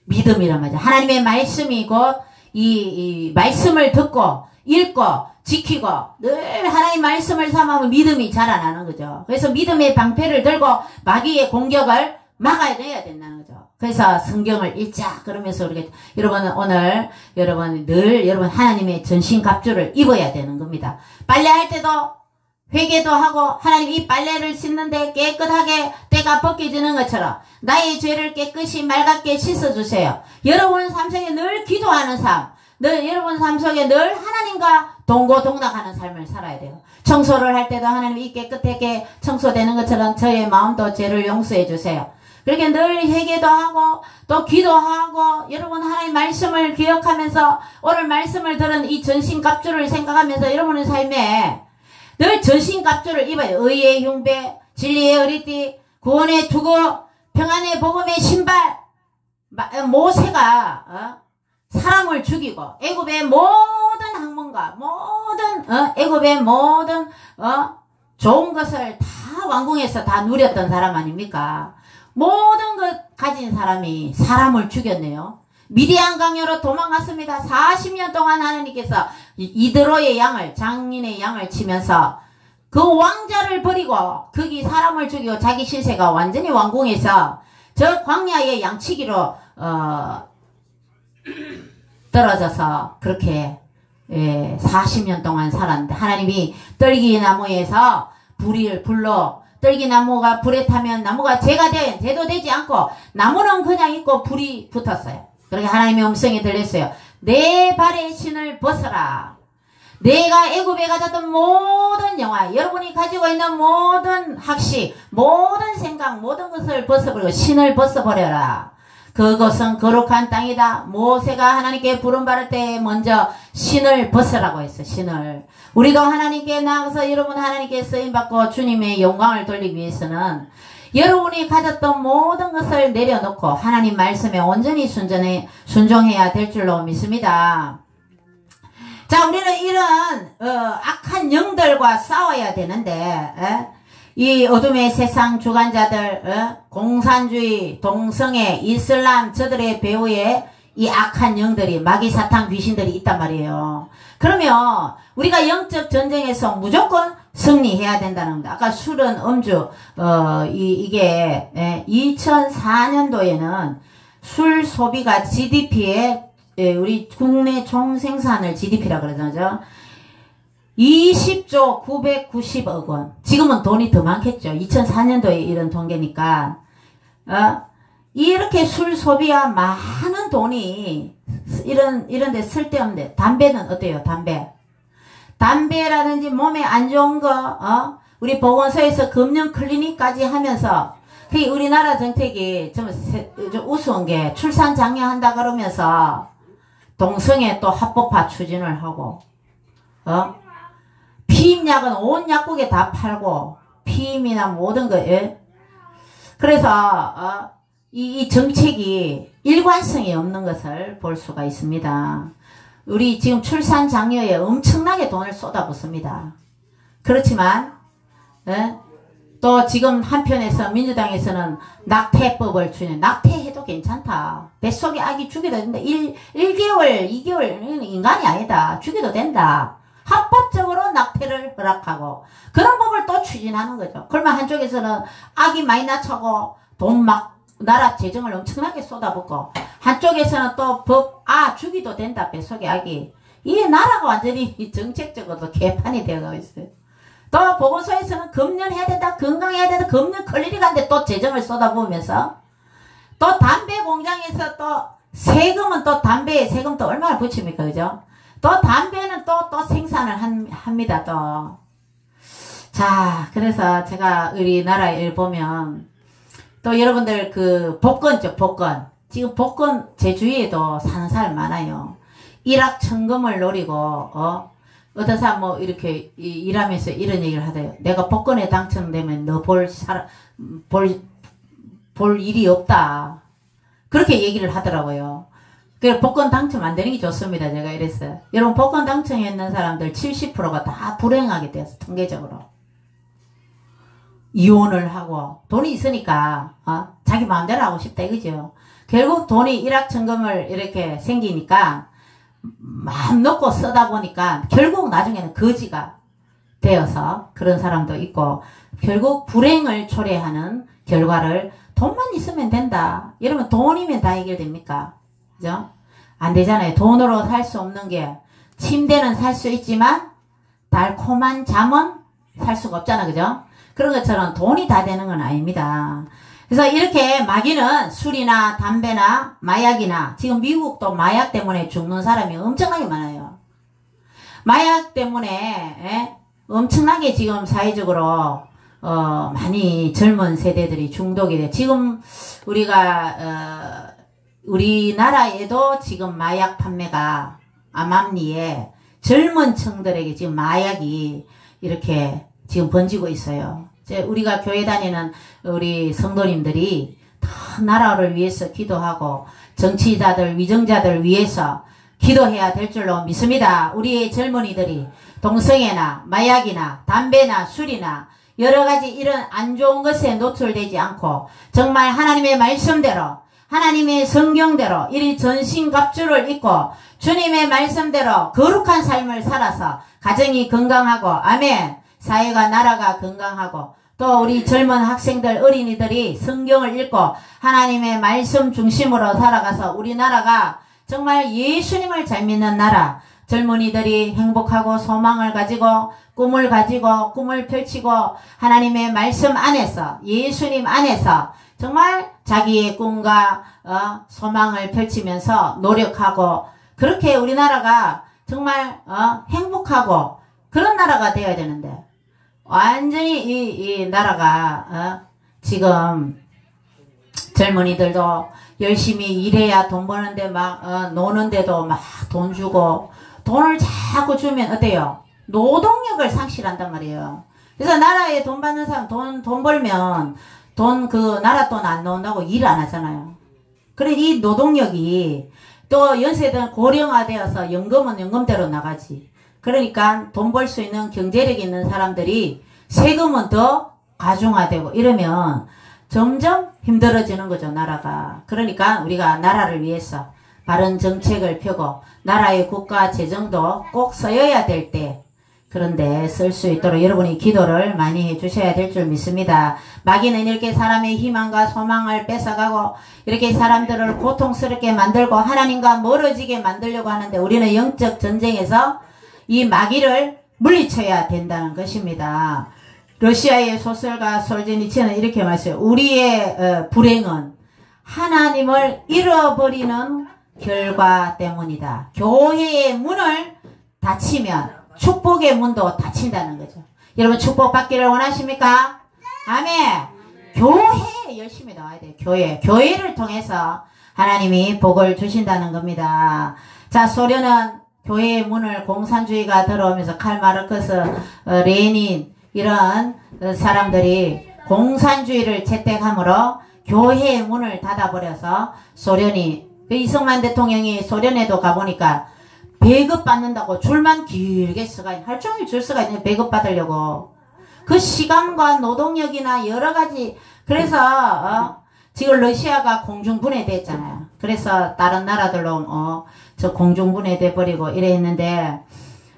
믿음이란 말이죠. 하나님의 말씀이고 이 말씀을 듣고 읽고 지키고 늘 하나님 말씀을 삼으면 믿음이 자라나는 거죠. 그래서 믿음의 방패를 들고 마귀의 공격을 막아내야 된다는 거죠. 그래서 성경을 읽자 그러면서 우리가 여러분은 오늘 여러분 하나님의 전신갑주를 입어야 되는 겁니다. 빨래할 때도 회개도 하고 하나님 이 빨래를 씻는데 깨끗하게 때가 벗겨지는 것처럼 나의 죄를 깨끗이 맑게 씻어주세요. 여러분 삶 속에 늘 기도하는 삶, 여러분 삶 속에 늘 하나님과 동고동락하는 삶을 살아야 돼요. 청소를 할 때도 하나님 이 깨끗하게 청소되는 것처럼 저의 마음도 죄를 용서해 주세요. 그렇게 늘 회개도 하고 또 기도하고 여러분 하나님 말씀을 기억하면서 오늘 말씀을 들은 이 전신갑주를 생각하면서 여러분의 삶에 늘 전신갑주를 입어요. 의의 흉배, 진리의 어리띠, 구원의 투구, 평안의 복음의 신발. 모세가 사람을 죽이고 애굽의 모든 학문과 모든 애굽의 모든 좋은 것을 다 왕궁에서 다 누렸던 사람 아닙니까? 모든 것 가진 사람이 사람을 죽였네요. 미디안 강요로 도망갔습니다. 40년 동안 하나님께서 이드로의 양을, 장인의 양을 치면서 그 왕자를 버리고 거기 사람을 죽이고 자기 신세가 완전히 왕궁에서 저 광야의 양치기로 떨어져서 그렇게 예, 40년 동안 살았는데 하나님이 떨기나무에서 불로 떨기나무가 불에 타면 나무가 제도 되지 않고 나무는 그냥 있고 불이 붙었어요. 그렇게 하나님의 음성이 들렸어요. 내 발의 신을 벗어라. 내가 애굽에 가졌던 모든 영화, 여러분이 가지고 있는 모든 학식, 모든 생각, 모든 것을 벗어버리고 신을 벗어버려라. 그것은 거룩한 땅이다. 모세가 하나님께 부름받을 때 먼저 신을 벗으라고 했어. 신을. 우리도 하나님께 나가서 여러분 하나님께 쓰임받고 주님의 영광을 돌리기 위해서는 여러분이 가졌던 모든 것을 내려놓고 하나님 말씀에 온전히 순종해야 될 줄로 믿습니다. 자, 우리는 이런 악한 영들과 싸워야 되는데 이 어둠의 세상 주관자들, 공산주의, 동성애, 이슬람 저들의 배후에 이 악한 영들이, 마귀 사탄 귀신들이 있단 말이에요. 그러면 우리가 영적 전쟁에서 무조건 승리해야 된다는 겁니다. 아까 술은 음주, 이게 2004년도에는 술 소비가 GDP에 우리 국내 총생산을 GDP라 그러죠. 20조 990억 원. 지금은 돈이 더 많겠죠. 2004년도에 이런 통계니까. 이렇게 술 소비와 많은 돈이 이런 데 쓸데없는데 담배는 어때요? 담배라든지 몸에 안 좋은 거 우리 보건소에서 금연 클리닉까지 하면서 우리나라 정책이 좀 우스운 게 출산 장려한다 그러면서 동성애 또 합법화 추진을 하고 피임약은 온 약국에 다 팔고 피임이나 모든 거 그래서 이 정책이 일관성이 없는 것을 볼 수가 있습니다. 우리 지금 출산 장려에 엄청나게 돈을 쏟아붓습니다. 그렇지만 또 지금 한편에서 민주당에서는 낙태법을 낙태해도 괜찮다. 뱃속에 아기 죽여도 된다. 1개월, 2개월 인간이 아니다. 죽여도 된다. 합법적으로 낙태를 허락하고 그런 법을 또 추진하는 거죠. 그러면 한쪽에서는 아기 많이 낳자고 돈 막 나라 재정을 엄청나게 쏟아붓고 한쪽에서는 또 법, 죽이도 된다. 뱃속에 아기. 이게 나라가 완전히 정책적으로도 개판이 되어가고 있어요. 또 보건소에서는 금연해야 된다. 건강해야 된다. 금연 클리닉 하는데 또 재정을 쏟아부으면서 또 담배 공장에서 또 세금은 또 담배에 세금 또 얼마나 붙입니까? 그죠? 또 담배는 또 생산을 합니다. 또. 자, 그래서 제가 우리나라에 보면 또 여러분들 복권죠, 복권. 지금 복권 제 주위에도 사는 사람 많아요. 일확천금을 노리고 어떤 사람 이렇게 일하면서 이런 얘기를 하대요. 내가 복권에 당첨되면 너 볼 일이 없다. 그렇게 얘기를 하더라고요. 그래서 복권 당첨 안 되는 게 좋습니다. 제가 이랬어요. 여러분 복권 당첨했는 사람들 70%가 다 불행하게 되었어. 통계적으로. 이혼을 하고 돈이 있으니까 자기 마음대로 하고 싶다 이거죠. 결국 돈이 일확천금을 이렇게 생기니까 마음 놓고 쓰다 보니까 결국 나중에는 거지가 되어서 그런 사람도 있고 결국 불행을 초래하는 결과를 돈만 있으면 된다. 여러분 돈이면 다 해결됩니까? 그죠? 안 되잖아요. 돈으로 살 수 없는 게 침대는 살 수 있지만 달콤한 잠은 살 수가 없잖아. 그죠? 그런 것처럼 돈이 다 되는 건 아닙니다. 그래서 이렇게 마귀는 술이나 담배나 마약이나 지금 미국도 마약 때문에 죽는 사람이 엄청나게 많아요. 마약 때문에 엄청나게 지금 사회적으로 많이 젊은 세대들이 중독이 돼. 지금 우리가 우리나라에도 지금 마약 판매가 암암리에 젊은 층들에게 지금 마약이 이렇게 지금 번지고 있어요. 우리가 교회 다니는 우리 성도님들이 다 나라를 위해서 기도하고 정치자들, 위정자들 위해서 기도해야 될 줄로 믿습니다. 우리의 젊은이들이 동성애나 마약이나 담배나 술이나 여러가지 이런 안 좋은 것에 노출되지 않고 정말 하나님의 말씀대로 하나님의 성경대로 이리 전신갑주를 입고 주님의 말씀대로 거룩한 삶을 살아서 가정이 건강하고 아멘 사회가 나라가 건강하고 또 우리 젊은 학생들 어린이들이 성경을 읽고 하나님의 말씀 중심으로 살아가서 우리나라가 정말 예수님을 잘 믿는 나라 젊은이들이 행복하고 소망을 가지고 꿈을 펼치고 하나님의 말씀 안에서 예수님 안에서 정말 자기의 꿈과 소망을 펼치면서 노력하고 그렇게 우리나라가 정말 행복하고 그런 나라가 되어야 되는데 완전히 이 나라가 지금 젊은이들도 열심히 일해야 돈 버는데 막 노는데도 막 돈 주고 돈을 자꾸 주면 어때요? 노동력을 상실한단 말이에요. 그래서 나라에 돈 받는 사람 돈 벌면 나라 돈 안 나온다고 일 안 하잖아요. 그래 이 노동력이 또 연세든 고령화되어서 연금은 연금대로 나가지. 그러니까 돈 벌 수 있는 경제력 있는 사람들이 세금은 더 가중화되고 이러면 점점 힘들어지는 거죠, 나라가. 그러니까 우리가 나라를 위해서 바른 정책을 펴고 나라의 국가 재정도 꼭 쓰여야 될 때 그런데 쓸 수 있도록 여러분이 기도를 많이 해주셔야 될 줄 믿습니다. 마귀는 이렇게 사람의 희망과 소망을 뺏어가고 이렇게 사람들을 고통스럽게 만들고 하나님과 멀어지게 만들려고 하는데 우리는 영적 전쟁에서 이 마귀를 물리쳐야 된다는 것입니다. 러시아의 소설가 솔제니치는 이렇게 말했어요. 우리의 불행은 하나님을 잃어버리는 결과 때문이다. 교회의 문을 닫히면 축복의 문도 닫힌다는 거죠. 여러분 축복 받기를 원하십니까? 아멘. 교회에 열심히 나와야 돼요. 교회를 통해서 하나님이 복을 주신다는 겁니다. 자, 소련은 교회의 문을 공산주의가 들어오면서 칼마르크스, 레닌 이런 사람들이 공산주의를 채택함으로 교회의 문을 닫아버려서 소련이 이승만 대통령이 소련에도 가보니까 배급 받는다고 줄만 길게 서가 하루 종일 줄 서가 있는 배급 받으려고 그 시간과 노동력이나 여러 가지 그래서 지금 러시아가 공중분해됐잖아요. 그래서 다른 나라들로 저 공중분해돼 버리고 이래 했는데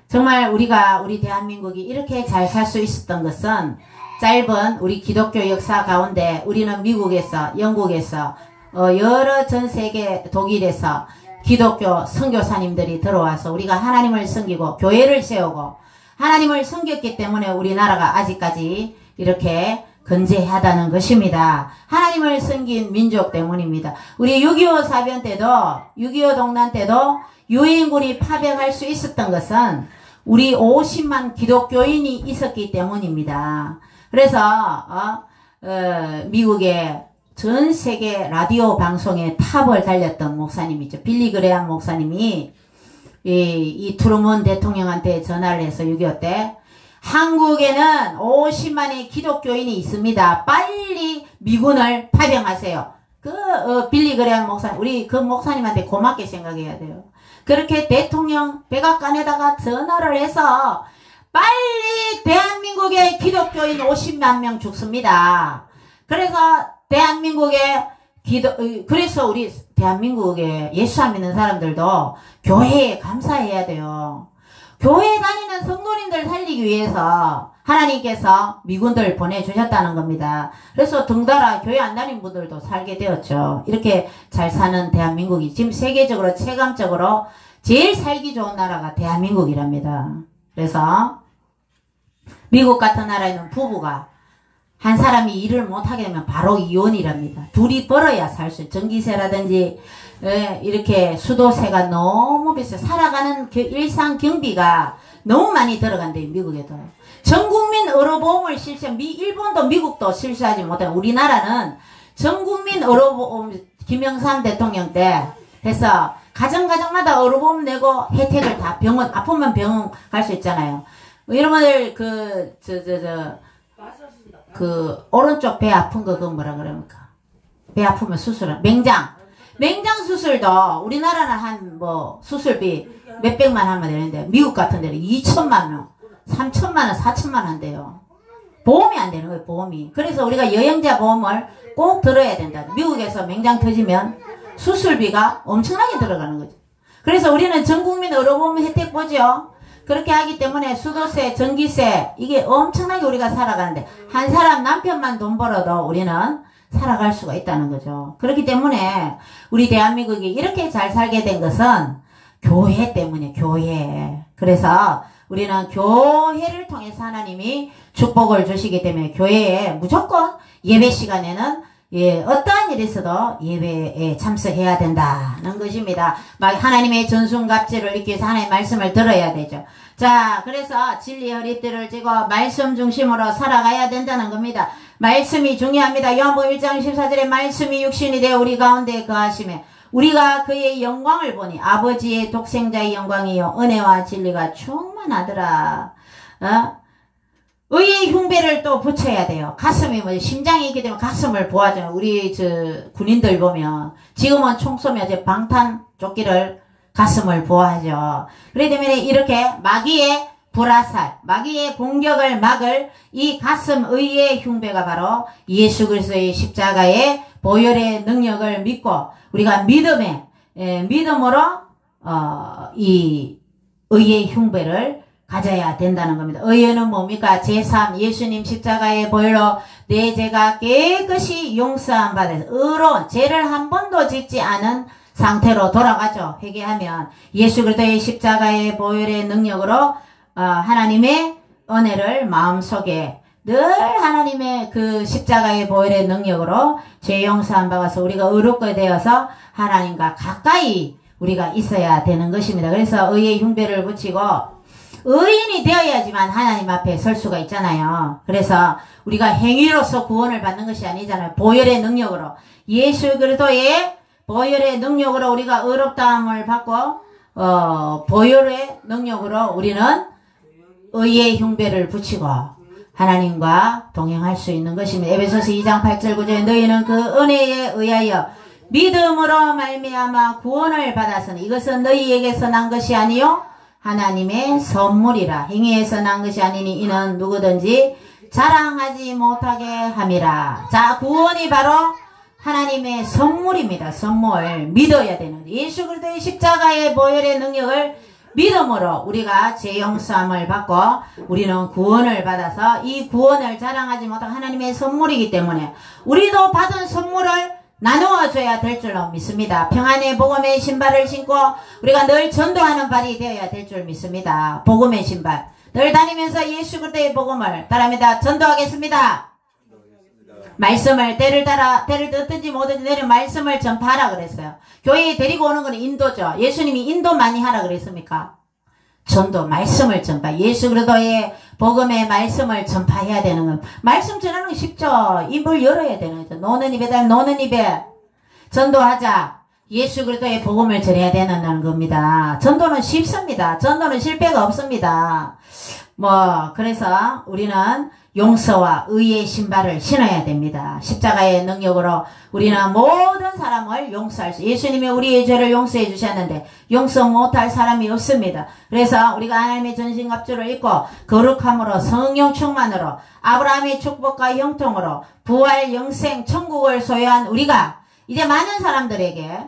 정말 우리 대한민국이 이렇게 잘 살 수 있었던 것은 짧은 우리 기독교 역사 가운데 우리는 미국에서 영국에서 여러 전 세계 독일에서 기독교 선교사님들이 들어와서 우리가 하나님을 섬기고 교회를 세우고 하나님을 섬겼기 때문에 우리나라가 아직까지 이렇게 건재하다는 것입니다. 하나님을 섬긴 민족 때문입니다. 우리 6.25 사변 때도 6.25 동란 때도 유엔군이 파병할 수 있었던 것은 우리 50만 기독교인이 있었기 때문입니다. 그래서 미국의 전 세계 라디오 방송에 탑을 달렸던 목사님이죠. 빌리 그레함 목사님이 이 트루먼 대통령한테 전화를 해서 6.25 때 한국에는 50만의 기독교인이 있습니다. 빨리 미군을 파병하세요. 빌리 그레함 목사님, 우리 그 목사님한테 고맙게 생각해야 돼요. 그렇게 대통령 백악관에다가 전화를 해서 빨리 대한민국의 기독교인 50만 명 죽습니다. 그래서 대한민국의 그래서 우리 대한민국에 예수 안 믿는 사람들도 교회에 감사해야 돼요. 교회 다니는 성도님들 살리기 위해서 하나님께서 미군들 보내주셨다는 겁니다. 그래서 덩달아 교회 안 다니는 분들도 살게 되었죠. 이렇게 잘 사는 대한민국이 지금 세계적으로 체감적으로 제일 살기 좋은 나라가 대한민국이랍니다. 그래서 미국 같은 나라에는 부부가 한 사람이 일을 못하게 되면 바로 이혼이랍니다. 둘이 벌어야 살 수 있어요. 전기세라든지 이렇게 수도세가 너무 비싸요. 살아가는 일상 경비가 너무 많이 들어간대요. 미국에도. 전국민 의료보험을 일본도 미국도 실시하지 못해요. 우리나라는 전국민 의료보험 김영삼 대통령 때 해서 가정마다 의료보험 내고 혜택을 다 아프면 병원 갈 수 있잖아요. 여러분들 오른쪽 배 아픈 거 그건 뭐라 그럽니까? 배 아프면 맹장 수술도 우리나라는 한 수술비 몇백만 하면 되는데 미국 같은 데는 2천만 원, 3천만 원, 4천만 원 한대요. 보험이 안 되는 거예요, 보험이. 그래서 우리가 여행자 보험을 꼭 들어야 된다. 미국에서 맹장 터지면 수술비가 엄청나게 들어가는 거죠. 그래서 우리는 전국민 의료보험 혜택 보죠. 그렇게 하기 때문에 수도세, 전기세 이게 엄청나게 우리가 살아가는데 한 사람 남편만 돈 벌어도 우리는 살아갈 수가 있다는 거죠. 그렇기 때문에 우리 대한민국이 이렇게 잘 살게 된 것은 교회 때문에 교회. 그래서 우리는 교회를 통해서 하나님이 축복을 주시기 때문에 교회에 무조건 예배 시간에는 어떠한 일이 있어도 예배에 참석해야 된다는 것입니다. 하나님의 전순갑질을 잊기 위해서 하나님의 말씀을 들어야 되죠. 자, 그래서 진리의 허리띠를 쥐고 말씀 중심으로 살아가야 된다는 겁니다. 말씀이 중요합니다. 요한복음 1장 14절에 말씀이 육신이 되어 우리 가운데 거하시매 우리가 그의 영광을 보니 아버지의 독생자의 영광이요 은혜와 진리가 충만하더라. 의의 흉배를 또 붙여야 돼요. 가슴이 심장이 있기 때문에 가슴을 보아줘요. 우리 군인들 보면 지금은 총 쏘면 이제 방탄 조끼를 가슴을 보아하죠. 그렇기 때문에 이렇게 마귀의 불화살, 마귀의 공격을 막을 이 가슴 의의 흉배가 바로 예수 그리스도의 십자가의 보혈의 능력을 믿고 우리가 믿음으로 이 의의 흉배를 가져야 된다는 겁니다. 의는 뭡니까? 제3 예수님 십자가의 보혈로 내 죄가 깨끗이 용서함 받아서 의로운 죄를 한 번도 짓지 않은 상태로 돌아가죠. 회개하면 예수 그리스도의 십자가의 보혈의 능력으로 하나님의 은혜를 마음속에 늘 하나님의 그 십자가의 보혈의 능력으로 죄 용서함 받아서 우리가 의롭게 되어서 하나님과 가까이 우리가 있어야 되는 것입니다. 그래서 의의 흉배를 붙이고 의인이 되어야지만 하나님 앞에 설 수가 있잖아요. 그래서 우리가 행위로서 구원을 받는 것이 아니잖아요. 보혈의 능력으로 예수 그리스도의 보혈의 능력으로 우리가 의롭다함을 받고 보혈의 능력으로 우리는 의의 흉배를 붙이고 하나님과 동행할 수 있는 것입니다. 에베소서 2장 8절 9절에 너희는 그 은혜에 의하여 믿음으로 말미암아 구원을 받았으니 이것은 너희에게서 난 것이 아니요 하나님의 선물이라. 행위에서 난 것이 아니니 이는 누구든지 자랑하지 못하게 함이라. 자, 구원이 바로 하나님의 선물입니다. 선물. 믿어야 되는 예수 그리스도의 십자가의 보혈의 능력을 믿음으로 우리가 죄 용서함을 받고 우리는 구원을 받아서 이 구원을 자랑하지 못한 하나님의 선물이기 때문에 우리도 받은 선물을 나누어 줘야 될 줄로 믿습니다. 평안의 복음의 신발을 신고 우리가 늘 전도하는 발이 되어야 될 줄 믿습니다. 복음의 신발. 늘 다니면서 예수 그리스도의 복음을 따라합니다. 전도하겠습니다. 말씀을 때를 듣든지 뭐든지 내려 말씀을 전파하라 그랬어요. 교회에 데리고 오는 건 인도죠. 예수님이 인도 많이 하라 그랬습니까? 전도, 말씀을 전파. 예수 그리스도의 복음의 말씀을 전파해야 되는 건 말씀 전하는 건 쉽죠. 입을 열어야 되는 거죠. 노는 입에 달 노는 입에 전도하자. 예수 그리스도의 복음을 전해야 되는 겁니다. 전도는 쉽습니다. 전도는 실패가 없습니다. 그래서 우리는 용서와 의의 신발을 신어야 됩니다. 십자가의 능력으로 우리는 모든 사람을 용서할 수, 예수님이 우리의 죄를 용서해 주셨는데 용서 못할 사람이 없습니다. 그래서 우리가 하나님의 전신갑주를 입고 거룩함으로 성령 충만으로 아브라함의 축복과 형통으로 부활 영생 천국을 소유한 우리가 이제 많은 사람들에게,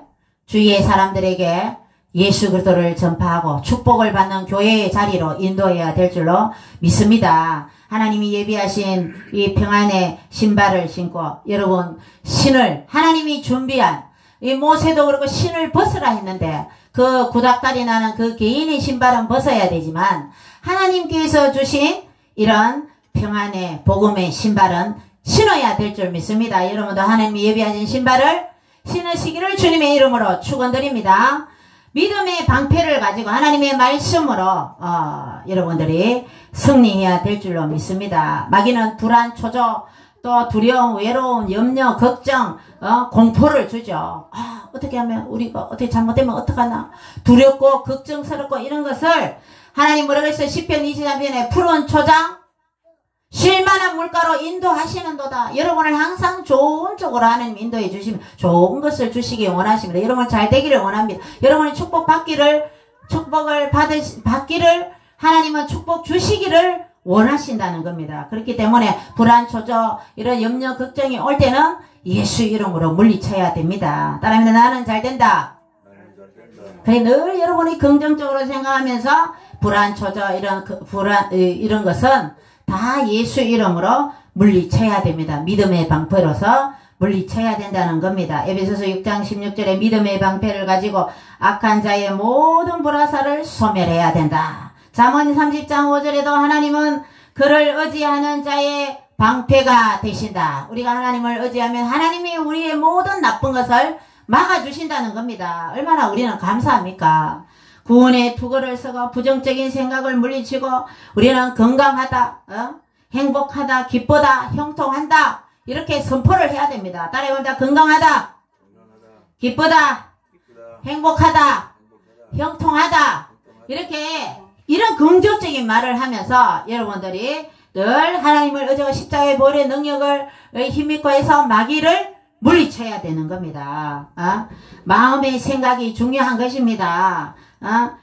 주위의 사람들에게 예수 그리스도를 전파하고 축복을 받는 교회의 자리로 인도해야 될 줄로 믿습니다. 하나님이 예비하신 이 평안의 신발을 신고 여러분 신을 하나님이 준비한 이 모세도 그렇고 신을 벗으라 했는데 그 구닥다리 나는 그 개인의 신발은 벗어야 되지만 하나님께서 주신 이런 평안의 복음의 신발은 신어야 될 줄 믿습니다. 여러분도 하나님이 예비하신 신발을 신으시기를 주님의 이름으로 축원드립니다. 믿음의 방패를 가지고 하나님의 말씀으로 여러분들이 승리해야 될 줄로 믿습니다. 마귀는 불안, 초조, 또 두려움, 외로움, 염려, 걱정, 공포를 주죠. 어떻게 하면 우리가 어떻게 잘못되면 어떡하나 두렵고 걱정스럽고 이런 것을 하나님 뭐라고 했어요? 시편 23편에 푸른 초장 쉴만한 물가로 인도하시는도다. 여러분을 항상 좋은 쪽으로 하나님 인도해 주시면 좋은 것을 주시기 원하십니다. 여러분 잘 되기를 원합니다. 여러분이 축복을 받기를 하나님은 축복 주시기를 원하신다는 겁니다. 그렇기 때문에 불안, 초조, 이런 염려, 걱정이 올 때는 예수 이름으로 물리쳐야 됩니다. 따라합니다. 나는 잘 된다. 그래 늘 여러분이 긍정적으로 생각하면서 불안, 초조, 이런 것은 다 예수 이름으로 물리쳐야 됩니다. 믿음의 방패로서 물리쳐야 된다는 겁니다. 에베소서 6장 16절에 믿음의 방패를 가지고 악한 자의 모든 불화살을 소멸해야 된다. 잠언 30장 5절에도 하나님은 그를 의지하는 자의 방패가 되신다. 우리가 하나님을 의지하면 하나님이 우리의 모든 나쁜 것을 막아주신다는 겁니다. 얼마나 우리는 감사합니까? 구원의 투구를 쓰고 부정적인 생각을 물리치고 우리는 건강하다, 행복하다, 기쁘다, 형통한다 이렇게 선포를 해야 됩니다. 따라해봅니다. 건강하다, 기쁘다, 행복하다, 형통하다 이렇게 이런 긍정적인 말을 하면서 여러분들이 늘 하나님을 의지하고 십자가의 보혈의 능력을 힘입고 해서 마귀를 물리쳐야 되는 겁니다. 마음의 생각이 중요한 것입니다.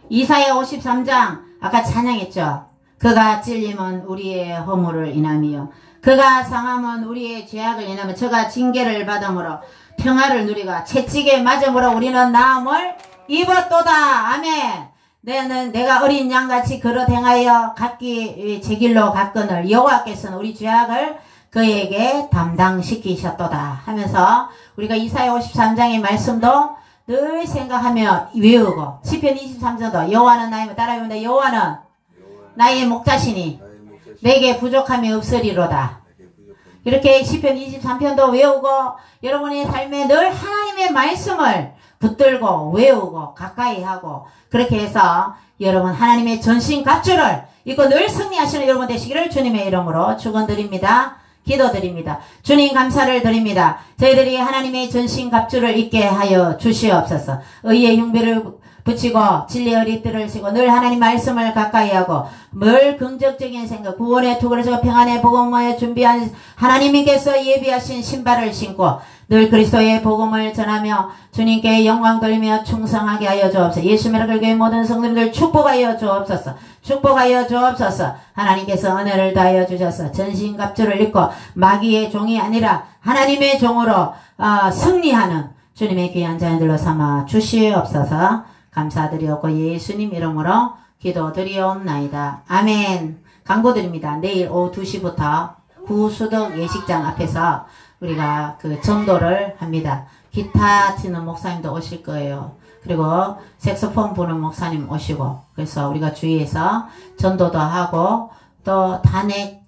이사야 53장 아까 찬양했죠. 그가 찔림은 우리의 허물을 인함이요 그가 상함은 우리의 죄악을 인하며 저가 징계를 받음으로 평화를 누리가 채찍에 맞음으로 우리는 나음을 입었도다. 아멘. 내가 어린 양같이 걸어 행하여 각기 제 길로 갔거늘 여호와께서는 우리 죄악을 그에게 담당시키셨도다 하면서 우리가 이사야 53장의 말씀도 늘 생각하며 외우고 시편 23장도 여호와는 나의 따라해봅니다. 여호와는 나의 목자시니 내게 부족함이 없으리로다. 이렇게 시편 23편도 외우고 여러분의 삶에 늘 하나님의 말씀을 붙들고 외우고 가까이 하고 그렇게 해서 여러분 하나님의 전신갑주를 입고 늘 승리하시는 여러분 되시기를 주님의 이름으로 축원드립니다. 기도드립니다. 주님 감사를 드립니다. 저희들이 하나님의 전신갑주를 입게 하여 주시옵소서. 의의 흉배를 붙이고 진리의 허리띠를 쓰고 늘 하나님 말씀을 가까이 하고 늘 긍정적인 생각 구원의 투구를 쓰고 평안의 복음을 준비한 하나님께서 예비하신 신발을 신고 늘 그리스도의 복음을 전하며 주님께 영광 돌리며 충성하게 하여 주옵소서. 예수님의 교회 모든 성도님들 축복하여 주옵소서. 축복하여 주옵소서. 하나님께서 은혜를 다하여 주셔서 전신갑주를 입고 마귀의 종이 아니라 하나님의 종으로 승리하는 주님의 귀한 자녀들로 삼아 주시옵소서. 감사드리옵고 예수님 이름으로 기도드리옵나이다. 아멘. 광고드립니다. 내일 오후 2시부터 구수덕 예식장 앞에서 우리가 그 전도를 합니다. 기타 치는 목사님도 오실 거예요. 그리고 색소폰 부는 목사님 오시고 그래서 우리가 주위에서 전도도 하고 또 단액,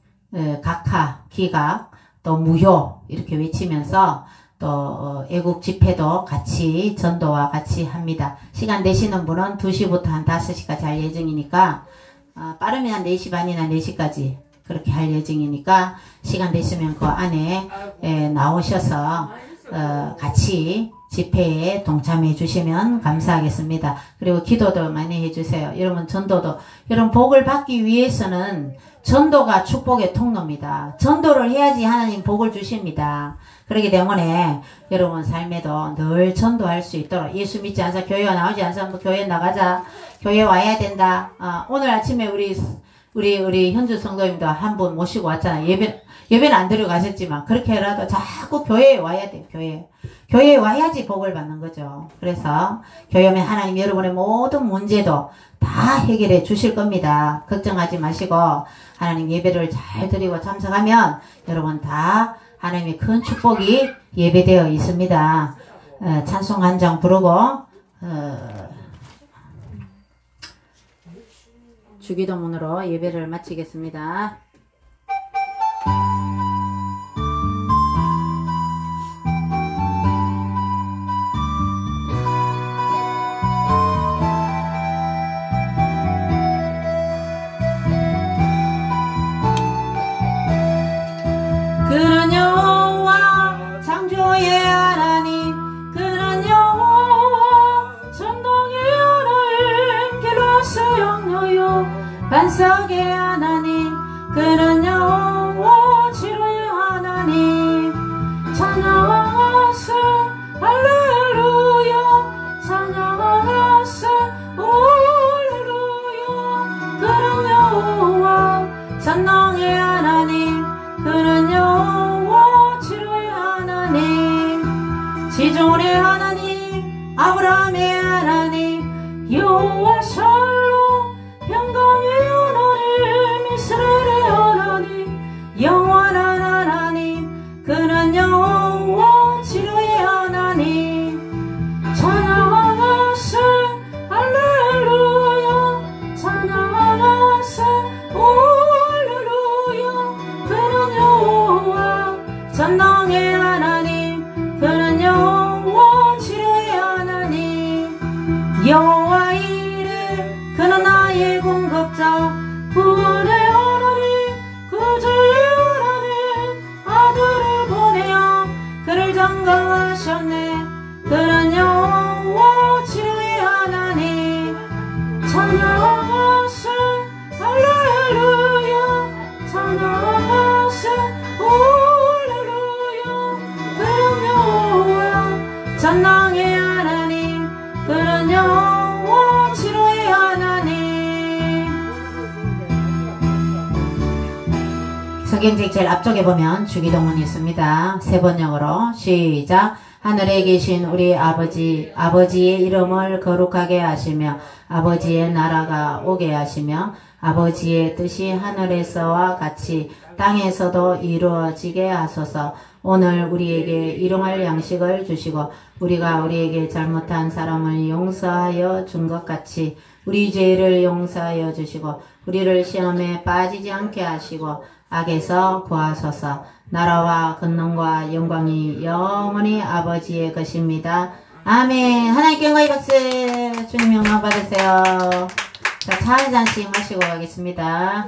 각하, 기각, 또 무효 이렇게 외치면서 또 애국 집회도 같이 전도와 같이 합니다. 시간 되시는 분은 2시부터 한 5시까지 할 예정이니까 빠르면 한 4시 반이나 4시까지 그렇게 할 예정이니까 시간 되시면 그 안에 나오셔서 같이 집회에 동참해 주시면 감사하겠습니다. 그리고 기도도 많이 해주세요. 여러분 전도도 여러분 복을 받기 위해서는 전도가 축복의 통로입니다. 전도를 해야지 하나님 복을 주십니다. 그렇기 때문에 여러분 삶에도 늘 전도할 수 있도록 예수 믿지 않아서 교회 나오지 않아서 뭐 교회 나가자 교회 와야 된다. 오늘 아침에 우리 현주 성도님도 한 분 모시고 왔잖아요. 예배는 안 들어가셨지만 그렇게라도 자꾸 교회에 와야 돼요. 교회에 와야지 복을 받는 거죠. 그래서 교회 오면 하나님 여러분의 모든 문제도 다 해결해 주실 겁니다. 걱정하지 마시고 하나님 예배를 잘 드리고 참석하면 여러분 다 하나님의 큰 축복이 예배되어 있습니다. 찬송 한 장 부르고 주기도문으로 예배를 마치겠습니다. 그는 여호와 창조의 하나님 그는 여호와 전능의 하나님 길로서 영노요 반석의 하나님 그는 여호와 치료의 하나님 찬양하세 할렐루야 찬양하세 할렐루야 그는 여호와 전능의 하나님 그는 여호와 치료의 하나님 지존의 하나님 아브라함의 하나님 여호와 샬롬 평강의 하나님 전능의 하나님 그는 영원 치료의 하나님 여호와 이레 그는 나의 공급자 구원의 하나님 구주의 하나님 아들을 보내어 그를 장가하셨네 그는 여호와 치료의 하나님 찬양하세 할렐루야 찬양하세 할렐루야 그는 여호와 전능의 하나님 그는 여호와 치료의 하나님. 성경책 제일 앞쪽에 보면 주기도문이 있습니다. 세 번역으로 시작. 하늘에 계신 우리 아버지, 아버지의 이름을 거룩하게 하시며 아버지의 나라가 오게 하시며 아버지의 뜻이 하늘에서와 같이 땅에서도 이루어지게 하소서. 오늘 우리에게 일용할 양식을 주시고 우리가 우리에게 잘못한 사람을 용서하여 준 것 같이 우리 죄를 용서하여 주시고 우리를 시험에 빠지지 않게 하시고 악에서 구하소서. 나라와 권능과 영광이 영원히 아버지의 것입니다. 아멘. 하나님께 영광의 박수. 주님 영광 받으세요. 자, 차 한 잔씩 마시고 가겠습니다.